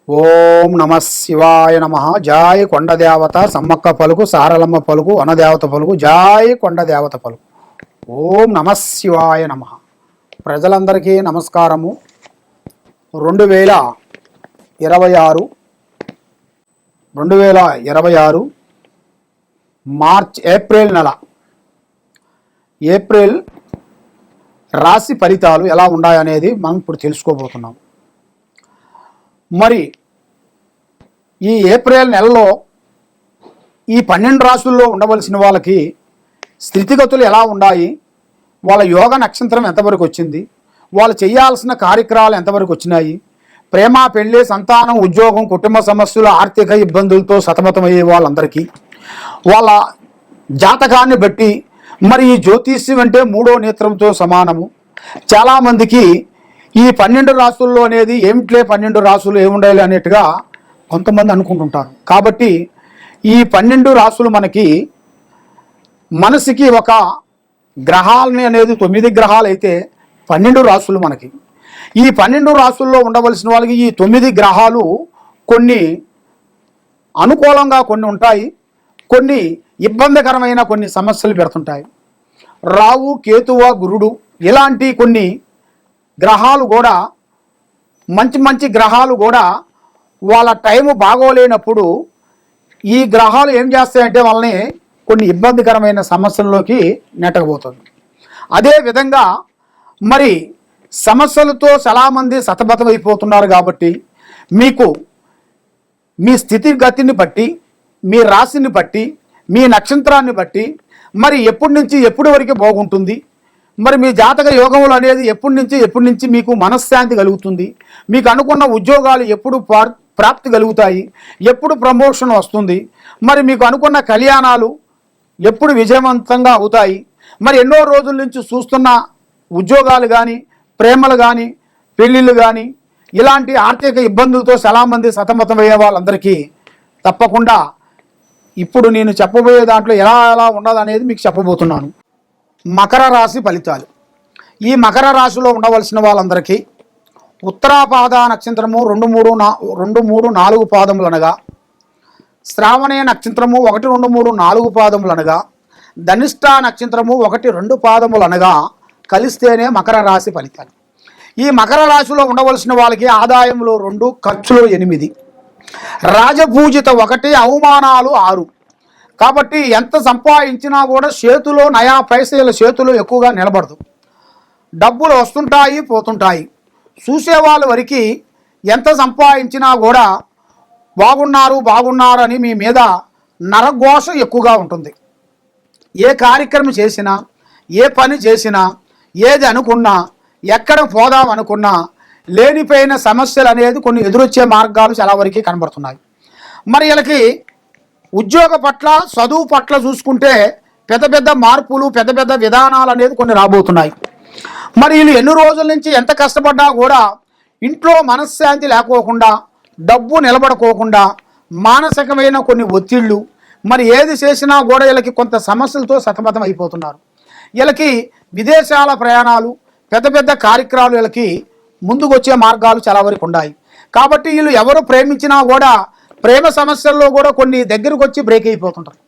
ఓం నమ శివాయ నమ. జాయ్ కొండదేవత సమ్మక్క పలుకు, సారలమ్మ పలుకు, వనదేవత పలుకు, జాయ్ కొండదేవత పలుకు. ఓం నమ శివాయ నమ. ప్రజలందరికీ నమస్కారము. 2026 ఏప్రిల్ నెల రాశి ఫలితాలు ఎలా ఉన్నాయనేది మనం ఇప్పుడు తెలుసుకోబోతున్నాం. మరి ఈ ఏప్రిల్ నెలలో ఈ 12 రాశుల్లో ఉండవలసిన వాళ్ళకి స్థితిగతులు ఎలా ఉన్నాయి, వాళ్ళ యోగ నక్షత్రం ఎంతవరకు వచ్చింది, వాళ్ళు చేయాల్సిన కార్యక్రమాలు ఎంతవరకు వచ్చినాయి, ప్రేమ, పెళ్ళి, సంతానం, ఉద్యోగం, కుటుంబ సమస్యలు, ఆర్థిక ఇబ్బందులతో సతమతమయ్యే వాళ్ళందరికీ వాళ్ళ జాతకాన్ని బట్టి, మరి ఈ జ్యోతిష్యం అంటే 3వ నేత్రంతో సమానము. చాలామందికి ఈ 12 రాసుల్లో అనేది ఏమిట్లే 12 రాసులు ఏముండాలి అనేట్టుగా కొంతమంది అనుకుంటుంటారు. కాబట్టి ఈ 12 రాసులు మనసుకి ఒక గ్రహాలని అనేది 9 గ్రహాలు అయితే 12 రాసులు మనకి. ఈ 12 రాసుల్లో ఉండవలసిన వాళ్ళకి ఈ 9 గ్రహాలు కొన్ని అనుకూలంగా కొన్ని ఉంటాయి, కొన్ని ఇబ్బందికరమైన కొన్ని సమస్యలు పెడుతుంటాయి. రావు, కేతువ, గురుడు ఇలాంటి కొన్ని గ్రహాలు కూడా మంచి గ్రహాలు కూడా వాళ్ళ టైము బాగోలేనప్పుడు ఈ గ్రహాలు ఏం చేస్తాయంటే వాళ్ళని కొన్ని ఇబ్బందికరమైన సమస్యల్లోకి నెట్టకపోతుంది. అదేవిధంగా మరి సమస్యలతో చాలామంది సతమతం అయిపోతున్నారు. కాబట్టి మీకు మీ స్థితిగతిని బట్టి, మీ రాశిని బట్టి, మీ నక్షత్రాన్ని బట్టి మరి ఎప్పటి నుంచి ఎప్పటి వరకు బాగుంటుంది, మరి మీ జాతక యోగములు అనేది ఎప్పటి నుంచి మీకు మనశ్శాంతి కలుగుతుంది, మీకు అనుకున్న ఉద్యోగాలు ఎప్పుడు ప్రాప్తి కలుగుతాయి, ఎప్పుడు ప్రమోషన్ వస్తుంది, మరి మీకు అనుకున్న కళ్యాణాలు ఎప్పుడు విజయవంతంగా అవుతాయి, మరి ఎన్నో రోజుల నుంచి చూస్తున్న ఉద్యోగాలు కానీ, ప్రేమలు కానీ, పెళ్ళిళ్ళు కానీ, ఇలాంటి ఆర్థిక ఇబ్బందులతో చాలామంది సతమతమయ్యే వాళ్ళందరికీ తప్పకుండా ఇప్పుడు నేను చెప్పబోయే దాంట్లో ఎలా ఉన్నదనేది మీకు చెప్పబోతున్నాను. మకర రాశి ఫలితాలు. ఈ మకర రాశిలో ఉండవలసిన వాళ్ళందరికీ ఉత్తరాపాద నక్షత్రము 2, 3, 4 పాదములు అనగా, శ్రావణ నక్షత్రము 1, 2, 3, 4 పాదములు అనగా, ధనిష్ట నక్షత్రము 1, 2 పాదములు అనగా కలిస్తేనే మకర రాశి ఫలితాలు. ఈ మకర రాశిలో ఉండవలసిన వాళ్ళకి ఆదాయంలో 2, ఖర్చులు 8, రాజపూజిత 1, అవమానాలు 6. కాబట్టి ఎంత సంపాదించినా కూడా చేతిలో నయా పైసల చేతిలో ఎక్కువగా నిలబడదు. డబ్బులు వస్తుంటాయి, పోతుంటాయి. చూసేవాళ్ళ వరకు ఎంత సంపాదించినా కూడా బాగున్నారు అని మీ మీద నరఘోష ఎక్కువగా ఉంటుంది. ఏ కార్యక్రమం చేసినా, ఏ పని చేసినా, ఏది అనుకున్నా, ఎక్కడ పోదాం అనుకున్నా లేనిపోయిన సమస్యలు అనేది కొన్ని ఎదురొచ్చే మార్గాలు చాలా వరకు కనబడుతున్నాయి. మరి వీళ్ళకి ఉద్యోగ పట్ల, చదువు పట్ల చూసుకుంటే పెద్ద మార్పులు, పెద్ద విధానాలు అనేది కొన్ని రాబోతున్నాయి. మరి వీళ్ళు ఎన్ని రోజుల నుంచి ఎంత కష్టపడ్డా కూడా ఇంట్లో మనశ్శాంతి లేకోకుండా, డబ్బు నిలబడుకోకుండా, మానసికమైన కొన్ని ఒత్తిళ్ళు, మరి ఏది చేసినా కూడా వీళ్ళకి కొంత సమస్యలతో సతమతం అయిపోతున్నారు. వీళ్ళకి విదేశాల ప్రయాణాలు, పెద్ద కార్యక్రమాలు వీళ్ళకి ముందుకు వచ్చే మార్గాలు చాలా వరకు ఉన్నాయి. కాబట్టి వీళ్ళు ఎవరు ప్రేమించినా కూడా ప్రేమ సమస్యల్లో కూడా కొన్ని దగ్గరకు వచ్చి బ్రేక్ అయిపోతుంటారు.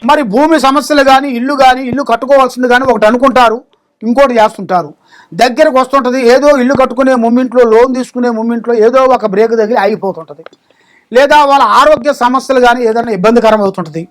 మరి భూమి సమస్యలు కానీ, ఇల్లు కట్టుకోవాల్సింది కానీ ఒకటి అనుకుంటారు, ఇంకోటి చేస్తుంటారు. దగ్గరకు వస్తుంటుంది, ఏదో ఇల్లు కట్టుకునే మూమెంట్లో, లోన్ తీసుకునే మూమెంట్లో ఏదో ఒక బ్రేక్ దగ్గర ఆగిపోతుంటుంది. లేదా వాళ్ళ ఆరోగ్య సమస్యలు కానీ ఏదైనా ఇబ్బందికరం అవుతుంటుంది.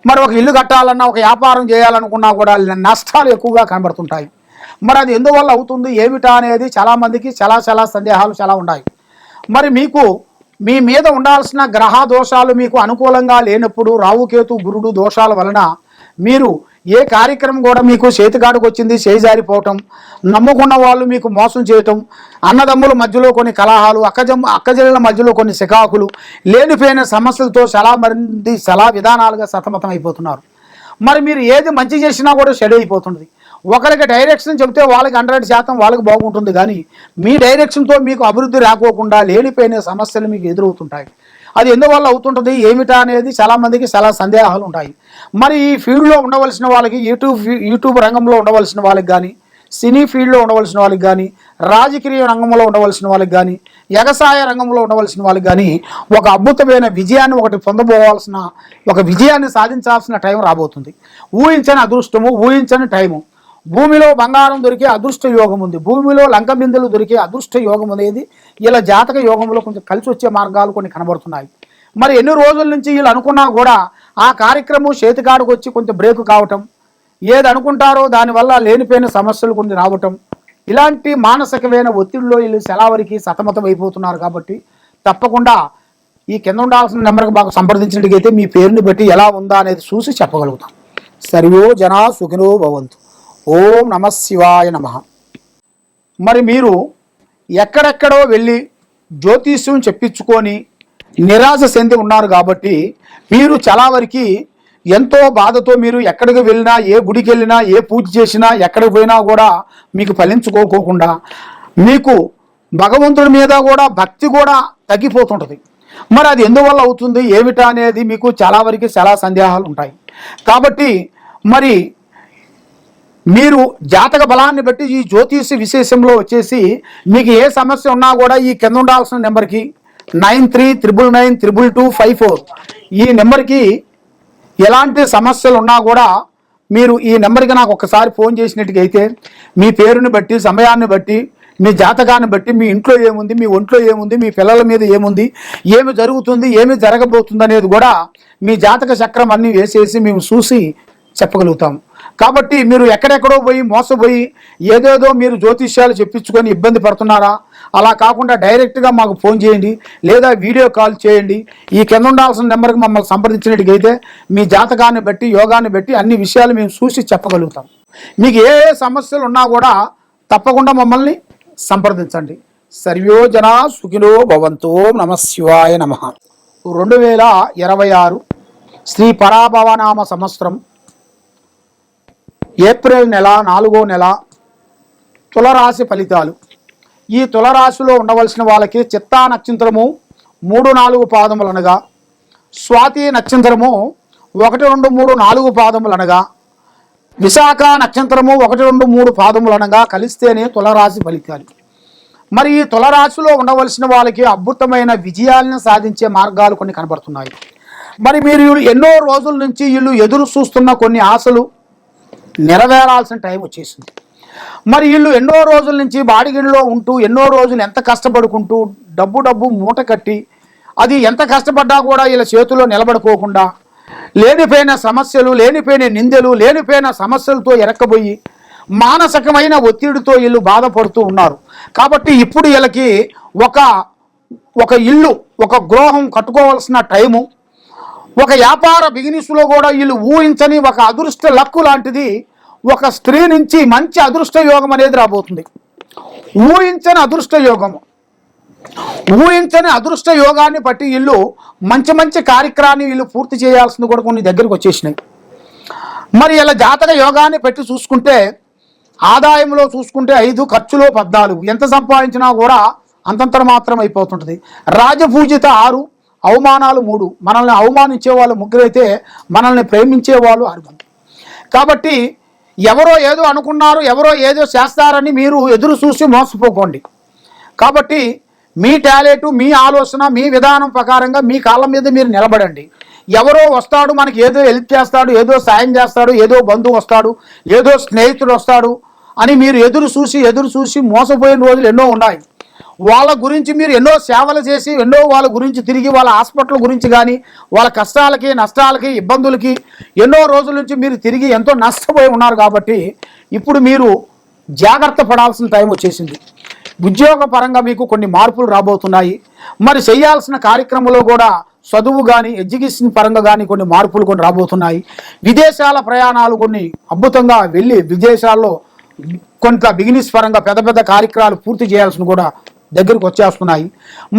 మరి ఒక ఇల్లు కట్టాలన్నా, ఒక వ్యాపారం చేయాలనుకున్నా కూడా నష్టాలు ఎక్కువగా కనబడుతుంటాయి. మరి అది ఎందువల్ల అవుతుంది ఏమిటా అనేది చాలామందికి చాలా సందేహాలు చాలా ఉన్నాయి. మరి మీకు మీ మీద ఉండాల్సిన గ్రహ దోషాలు మీకు అనుకూలంగా లేనప్పుడు, రావుకేతు గురుడు దోషాల వలన మీరు ఏ కార్యక్రమం కూడా మీకు చేతికాడికి వచ్చింది చేజారిపోవటం, నమ్ముకున్న వాళ్ళు మీకు మోసం చేయటం, అన్నదమ్ముల మధ్యలో కొన్ని కలహాలు, అక్కజెల్లెల మధ్యలో కొన్ని సికాకులు, లేనిపోయిన సమస్యలతో చాలా విధానాలుగా సతమతం అయిపోతున్నారు. మరి మీరు ఏది మంచి చేసినా కూడా చెడు అయిపోతుంది. ఒకరికి డైరెక్షన్ చెబితే వాళ్ళకి 100% వాళ్ళకి బాగుంటుంది, కానీ మీ డైరెక్షన్తో మీకు అభివృద్ధి రాకోకుండా లేనిపోయిన సమస్యలు మీకు ఎదురవుతుంటాయి. అది ఎందువల్ల అవుతుంటుంది ఏమిటా అనేది చాలామందికి చాలా సందేహాలు ఉంటాయి. మరి ఈ ఫీల్డ్లో ఉండవలసిన వాళ్ళకి, యూట్యూబ్ రంగంలో ఉండవలసిన వాళ్ళకి కానీ, సినీ ఫీల్డ్లో ఉండవలసిన వాళ్ళకి కానీ, రాజకీయ రంగంలో ఉండవలసిన వాళ్ళకి కానీ, వ్యవసాయ రంగంలో ఉండవలసిన వాళ్ళకి కానీ ఒక అద్భుతమైన విజయాన్ని ఒకటి పొందబోవాల్సిన, ఒక విజయాన్ని సాధించాల్సిన టైం రాబోతుంది. ఊహించని అదృష్టము, ఊహించని టైము. భూమిలో బంగారం దొరికే అదృష్ట యోగం ఉంది, భూమిలో లంక బిందెలు దొరికే అదృష్ట యోగం అనేది ఇలా జాతక యోగంలో కొంచెం కలిసి వచ్చే మార్గాలు కొన్ని కనబడుతున్నాయి. మరి ఎన్ని రోజుల నుంచి వీళ్ళు అనుకున్నా కూడా ఆ కార్యక్రమం చేతికాడికి వచ్చి కొంచెం బ్రేక్ కావటం, ఏది అనుకుంటారో దానివల్ల లేనిపోయిన సమస్యలు కొన్ని రావటం, ఇలాంటి మానసికమైన ఒత్తిడిలో వీళ్ళు సెలవరికి సతమతం అయిపోతున్నారు. కాబట్టి తప్పకుండా ఈ కింద ఉండాల్సిన నెంబర్కి బాగా సంప్రదించినట్టుగైతే మీ పేరుని బట్టి ఎలా ఉందా అనేది చూసి చెప్పగలుగుతాం. సర్వో జనా సుఖినో భవంతు. ఓం నమః శివాయ నమః. మరి మీరు ఎక్కడెక్కడో వెళ్ళి జ్యోతిష్యం చెప్పించుకొని నిరాశ చెంది ఉన్నారు. కాబట్టి మీరు చాలా వరకు ఎంతో బాధతో మీరు ఎక్కడికి వెళ్ళినా, ఏ గుడికి వెళ్ళినా, ఏ పూజ చేసినా, ఎక్కడికి పోయినా కూడా మీకు ఫలించుకోకుండా మీకు భగవంతుడి మీద కూడా భక్తి కూడా తగ్గిపోతుంటుంది. మరి అది ఎందువల్ల అవుతుంది ఏమిటా అనేది మీకు చాలా వరకు చాలా సందేహాలు ఉంటాయి. కాబట్టి మరి మీరు జాతక బలాన్ని బట్టి ఈ జ్యోతిష విశేషంలో వచ్చేసి మీకు ఏ సమస్య ఉన్నా కూడా ఈ కింద ఉండాల్సిన నెంబర్కి 9399922254 ఈ నెంబర్కి ఎలాంటి సమస్యలు ఉన్నా కూడా మీరు ఈ నెంబర్కి నాకు ఒకసారి ఫోన్ చేసినట్టుగైతే మీ పేరుని బట్టి, సమయాన్ని బట్టి, మీ జాతకాన్ని బట్టి, మీ ఇంట్లో ఏముంది, మీ ఒంట్లో ఏముంది, మీ పిల్లల మీద ఏముంది, ఏమి జరుగుతుంది, ఏమి జరగబోతుంది అనేది కూడా మీ జాతక చక్రం అన్నీ వేసేసి మేము చూసి చెప్పగలుగుతాము. కాబట్టి మీరు ఎక్కడెక్కడో పోయి మోసపోయి ఏదేదో మీరు జ్యోతిష్యాలు చెప్పించుకొని ఇబ్బంది పడుతున్నారా? అలా కాకుండా డైరెక్ట్గా మాకు ఫోన్ చేయండి, లేదా వీడియో కాల్ చేయండి. ఈ కింద ఉండాల్సిన నెంబర్కి మమ్మల్ని సంప్రదించినట్టుగైతే మీ జాతకాన్ని బట్టి, యోగాన్ని బట్టి అన్ని విషయాలు మేము చూసి చెప్పగలుగుతాం. మీకు ఏ సమస్యలు ఉన్నా కూడా తప్పకుండా మమ్మల్ని సంప్రదించండి. సర్వో జనా సుఖినో భవంతు. నమః శివాయ నమః. 2026 శ్రీ పరాభవనామ సంవత్సరం ఏప్రిల్ నెల 4వ నెల తులరాశి ఫలితాలు. ఈ తులరాశిలో ఉండవలసిన వాళ్ళకి చిత్తా నక్షత్రము 3-4 పాదములు అనగా, స్వాతి నక్షత్రము 1-2-3-4 పాదములు అనగా, విశాఖ నక్షత్రము 1-2-3 పాదములు అనగా కలిస్తేనే తులరాశి ఫలితాలు. మరి ఈ తులరాశిలో ఉండవలసిన వాళ్ళకి అద్భుతమైన విజయాలను సాధించే మార్గాలు కొన్ని కనబడుతున్నాయి. మరి మీరు ఎన్నో రోజుల నుంచి వీళ్ళు ఎదురు చూస్తున్న కొన్ని ఆశలు నెరవేరాల్సిన టైం వచ్చేసింది. మరి వీళ్ళు ఎన్నో రోజుల నుంచి బాడిగిడిలో ఉంటూ, ఎన్నో రోజులు ఎంత కష్టపడుకుంటూ డబ్బు మూట కట్టి, అది ఎంత కష్టపడ్డా కూడా వీళ్ళ చేతిలో నిలబడుకోకుండా లేనిపోయిన సమస్యలు, లేనిపోయిన నిందలు, లేనిపోయిన సమస్యలతో ఎరక్కబోయి మానసికమైన ఒత్తిడితో వీళ్ళు బాధపడుతూ ఉన్నారు. కాబట్టి ఇప్పుడు వీళ్ళకి ఒక ఇల్లు, ఒక గృహం కట్టుకోవాల్సిన టైము, ఒక వ్యాపార బిజినెస్లో కూడా వీళ్ళు ఊహించని ఒక అదృష్ట లక్కు లాంటిది, ఒక స్త్రీ నుంచి మంచి అదృష్ట యోగం అనేది రాబోతుంది. ఊహించని అదృష్ట యోగము, ఊహించని అదృష్ట యోగాన్ని బట్టి వీళ్ళు మంచి కార్యక్రమాన్ని వీళ్ళు పూర్తి చేయాల్సింది కూడా కొన్ని దగ్గరికి వచ్చేసినాయి. మరి ఇలా జాతక యోగాన్ని పెట్టి చూసుకుంటే ఆదాయంలో చూసుకుంటే 5, ఖర్చులో 14, ఎంత సంపాదించినా కూడా అంతంతర మాత్రం అయిపోతుంటుంది. రాజపూజిత 6, అవమానాలు 3. మనల్ని అవమానించే వాళ్ళు 3 అయితే మనల్ని ప్రేమించే వాళ్ళు 6 మంది. కాబట్టి ఎవరో ఏదో అనుకున్నారు, ఎవరో ఏదో చేస్తారని మీరు ఎదురు చూసి మోసపోకండి. కాబట్టి మీ టాలెంట్, మీ ఆలోచన, మీ విధానం ప్రకారంగా మీ కాళ్ళ మీద మీరు నిలబడండి. ఎవరో వస్తాడు మనకి ఏదో హెల్ప్ చేస్తాడు, ఏదో సాయం చేస్తాడు, ఏదో బంధువు వస్తాడు, ఏదో స్నేహితుడు వస్తాడు అని మీరు ఎదురు చూసి మోసపోయిన రోజులు ఎన్నో ఉన్నాయి. వాళ్ళ గురించి మీరు ఎన్నో సేవలు చేసి, ఎన్నో వాళ్ళ గురించి తిరిగి, వాళ్ళ హాస్పిటల్ గురించి కానీ, వాళ్ళ కష్టాలకి, నష్టాలకి, ఇబ్బందులకి ఎన్నో రోజుల నుంచి మీరు తిరిగి ఎంతో నష్టపోయి ఉన్నారు. కాబట్టి ఇప్పుడు మీరు జాగ్రత్త పడాల్సిన టైం వచ్చేసింది. ఉద్యోగ పరంగా మీకు కొన్ని మార్పులు రాబోతున్నాయి. మరి చేయాల్సిన కార్యక్రమంలో కూడా చదువు కానీ, ఎడ్యుకేషన్ పరంగా కానీ కొన్ని మార్పులు కొన్ని రాబోతున్నాయి. విదేశాల ప్రయాణాలు కొన్ని అద్భుతంగా వెళ్ళి విదేశాల్లో కొంత బిజినెస్ పరంగా పెద్ద కార్యక్రమాలు పూర్తి చేయాల్సిన కూడా దగ్గరకు వచ్చేస్తున్నాయి.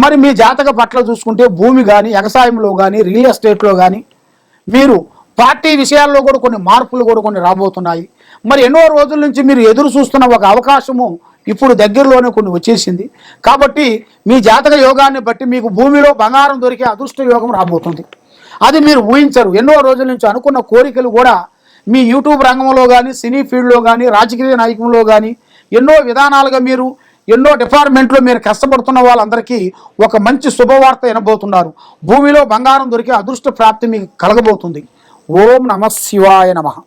మరి మీ జాతక పట్ల చూసుకుంటే భూమి కానీ, వ్యవసాయంలో కానీ, రియల్ ఎస్టేట్లో కానీ, మీరు పార్టీ విషయాల్లో కూడా కొన్ని మార్పులు కూడా కొన్ని రాబోతున్నాయి. మరి ఎన్నో రోజుల నుంచి మీరు ఎదురు చూస్తున్న ఒక అవకాశము ఇప్పుడు దగ్గరలోనే కొన్ని వచ్చేసింది. కాబట్టి మీ జాతక యోగాన్ని బట్టి మీకు భూమిలో బంగారం దొరికే అదృష్ట యోగం రాబోతుంది. అది మీరు ఊహించరు. ఎన్నో రోజుల నుంచి అనుకున్న కోరికలు కూడా మీ యూట్యూబ్ రంగంలో కానీ, సినీ ఫీల్డ్లో కానీ, రాజకీయ నాయకంలో కానీ ఎన్నో విధానాలుగా మీరు ఎన్నో డిపార్ట్మెంట్లో మీరు కష్టపడుతున్న వాళ్ళందరికీ ఒక మంచి శుభవార్త వినబోతున్నారు. భూమిలో బంగారం దొరికే అదృష్ట ప్రాప్తి మీకు కలగబోతుంది. ఓం నమః శివాయ నమః.